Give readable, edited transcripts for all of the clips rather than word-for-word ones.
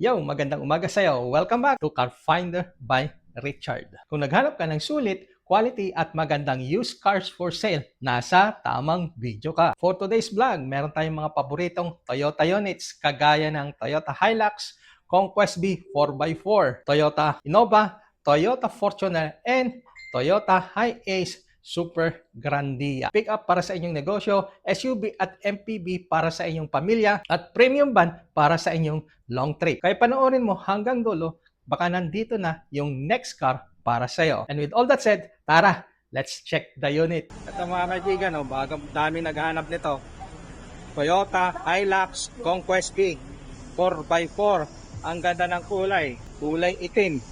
Yo, magandang umaga sa'yo. Welcome back to Car Finder by Richard. Kung naghanap ka ng sulit, quality at magandang used cars for sale, nasa tamang video ka. For today's vlog, meron tayong mga paboritong Toyota units kagaya ng Toyota Hilux, Conquest B 4x4, Toyota Innova, Toyota Fortuner, and Toyota Hi-Ace Super Grandia. Pick up para sa inyong negosyo, SUV at MPV para sa inyong pamilya, at premium van para sa inyong long trip. Kaya panoorin mo hanggang dulo, baka nandito na yung next car para sa'yo. And with all that said, tara, let's check the unit. Ito mga kaibigan, daming naghahanap nito. Toyota Hilux Conquest B 4x4. Ang ganda ng kulay itim.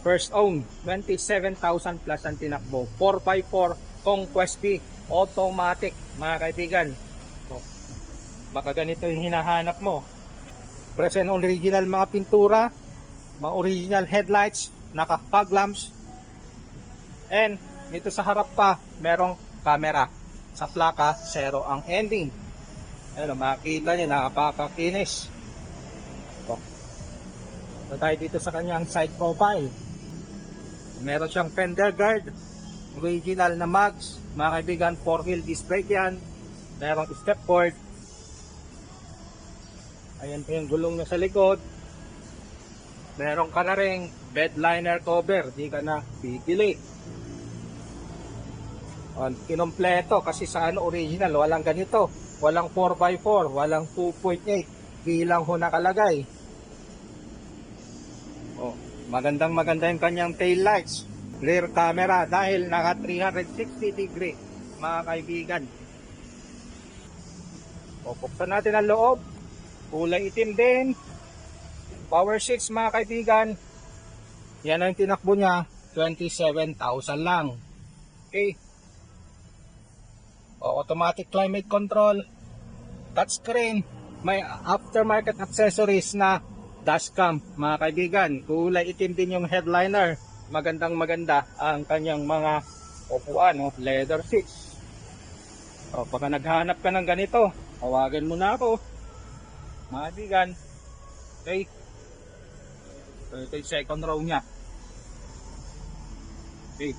First own, 27,000 plus ang tinakbo. 4x4 Conquest B automatic mga kaibigan. Baka ganito yung hinahanap mo. Present original mga pintura, mga original headlights, naka fog lamps, and dito sa harap pa merong camera. Sa plaka 0 ang ending. Ayun, makikita nyo, nakapakakinis. So tayo dito sa kanyang side profile, meron siyang fender guard, original na mags mga kaibigan, 4-wheel disc brake yan, merong step cord. Ayan po yung gulong na sa likod. Meron ka na ring bed liner cover, di ka na pipili. Kinompleto kasi sa original walang ganito, walang 4x4, walang 2.8, bilang ho nakalagay. Maganda yung kanyang tail lights, rear camera dahil naka 360 degree mga kaibigan. Buksan natin ang loob, kulay itim din, power seats mga kaibigan. Yan ang tinakbo niya, 27,000 lang. Okay. Automatic climate control, touchscreen, may aftermarket accessories na dashcam mga kaibigan. Kulay itim din yung headliner. Maganda ang kanyang mga upuan, leather seats. Pagka naghanap ka ng ganito, tawagan mo na ako mga kaibigan. Okay, ito yung second row nya. Okay.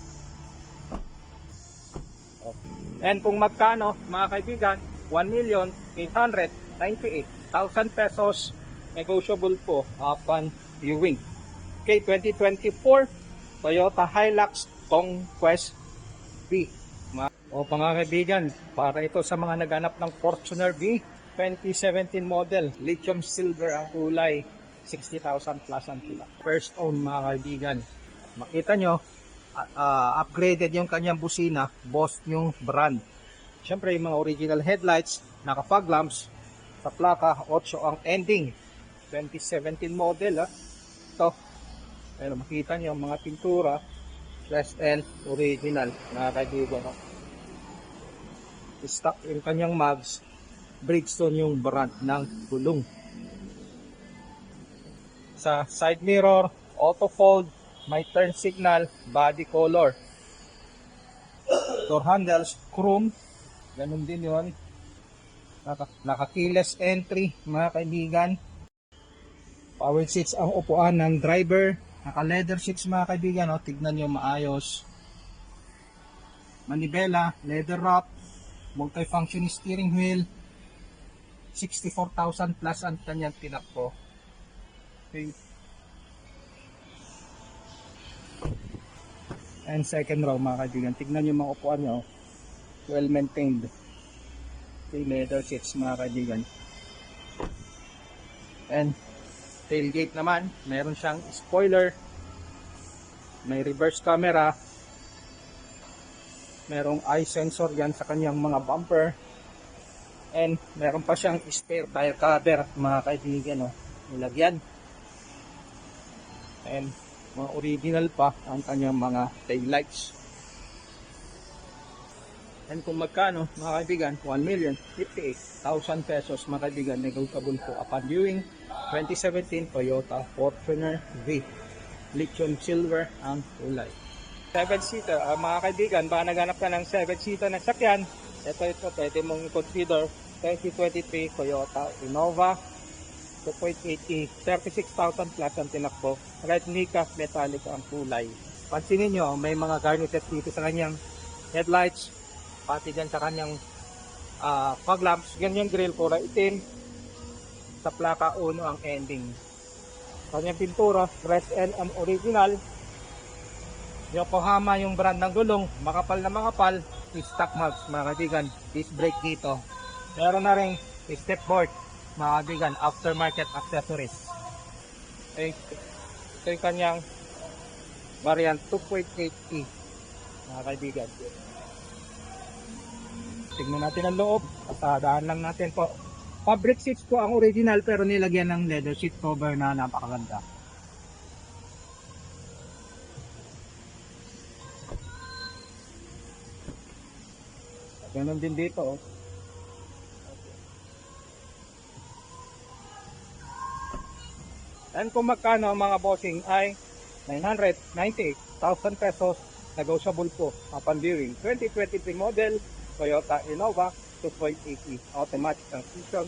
And kung magkano mga kaibigan, 1,898,000 pesos, negotiable po upon viewing. Okay, 2024 Toyota Hilux Conquest B. Mga kaibigan, para ito sa mga naghanap ng Fortuner B 2017 model, lithium silver ang kulay, 60,000 plus ang tila. First own mga kaibigan. Makita nyo, upgraded yung kanyang busina, Boss yung brand. Siyempre yung mga original headlights, naka fog lamps, sa plaka 8 ang ending. 2017 model ito. Pero makita niyo mga pintura, less and original mga kaibigan. Stock yung kanyang mags, Bridgestone yung brand ng gulong. Sa side mirror, auto fold, may turn signal, body color. Door handles, chrome, ganun din yun. Naka-keyless entry mga kaibigan. Power seats ang upuan ng driver. Naka leather seats mga kaibigan. Tignan nyo maayos. Manibela, leather wrap, multifunction steering wheel. 64,000 plus ang kanyang tinakbo. Okay. And second row mga kaibigan. Tignan nyo mga upuan nyo. Well maintained. Okay, leather seats mga kaibigan. And tailgate naman, meron siyang spoiler, may reverse camera, merong eye sensor yan sa kanyang mga bumper, and meron pa siyang spare tire cover mga kaibigan, nilagyan. And mga original pa ang kanyang mga tail lights. And kung magkano mga kaibigan, 1,058,000 pesos mga kaibigan, negotiable po upon viewing. 2017 Toyota Fortuner V, lithium silver ang kulay. 7-seater, mga kaibigan, baka naghanap ka ng 7-seater na sakyan, ito pwede mong consider 2023 Toyota Innova 2.8E, 36,000 plus ang tinakbo. Red Nika metallic ang kulay. Pansinin nyo, may mga garniture dito sa kanyang headlights, pati dyan sa kanyang fog lamps. Ganyan grill kulay itim, sa plaka 1 ang ending. Kanyang pintura, Red L ang original. Yokohama yung brand ng gulong, makapal na makapal. Stock marks mga kaibigan, disc brake dito. Meron na rin step board mga kaibigan, aftermarket accessories. Ito yung kanyang variant 2.8E mga kaibigan. Tignan natin ang loob, pasadaan lang natin po. Fabric seats po ang original pero nilagyan ng leather seat cover na napakaganda. Ganun din dito. Oh. And kung magkano mga bossing ay 998,000 pesos, negotiable po upon viewing. 2023 model Toyota Innova 2.8E automatic transmission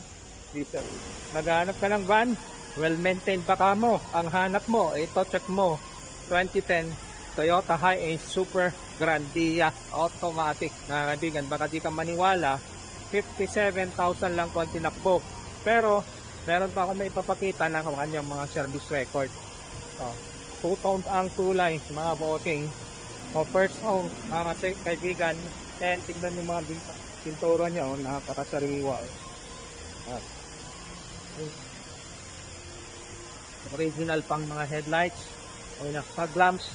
diesel. Naghahanap ka ng van, well maintained pa ka mo. Ang hanap mo, ito check mo, 2010 Toyota Hi-Ace Super Grandia automatic. Mga kaibigan, baka di ka maniwala, 57,000 lang po ang tinakbo. Pero meron pa ako na ipapakita ng kanyang mga service record. Two-tone ang kulay mga bossing. First own mga kaibigan. And tignan yung mga pintura niya, napakasariwa. Original pang mga headlights, o yung fog lamps,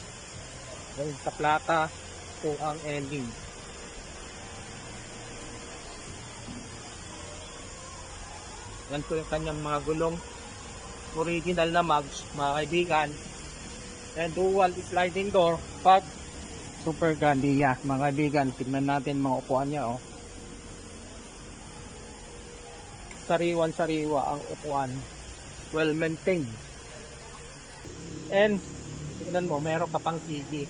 yung sa plata o ang ending. Yan po yung kanyang mga gulong, original na mags mga kaibigan. And dual sliding door, fog, Super Grandia mga kaibigan. Tignan natin mga upuan niya. Sariwan-sariwa ang upuan, well maintained. And tignan mo, meron ka pang TV.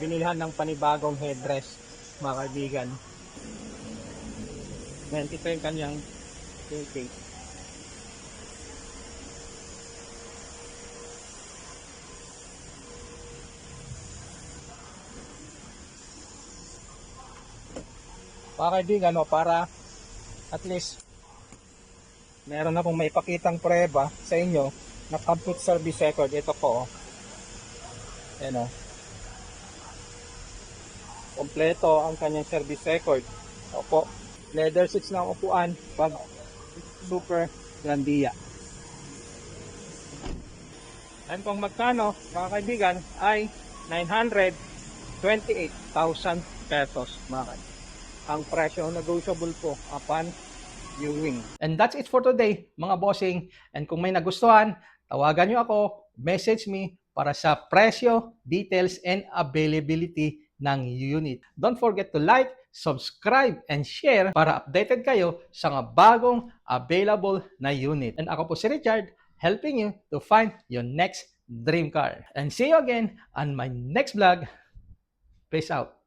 Binilhan ng panibagong headrest mga kaibigan. And ito yung kanyang TV. Mga kaibigan, para at least meron na pong maipakitang prueba sa inyo na complete service record. Ito po. Ayan o. Kompleto ang kanyang service record. Opo. Leather seats ng upuan. Pag Super Grandia. And kung magkano, mga kaibigan, ay 928,000 pesos. Mga kaibigan. Ang presyo negotiable po upon viewing. And that's it for today, mga bossing. And kung may nagustuhan, tawagan nyo ako, message me para sa presyo, details, and availability ng unit. Don't forget to like, subscribe, and share para updated kayo sa mga bagong available na unit. And ako po si Richard, helping you to find your next dream car. And see you again on my next vlog. Peace out.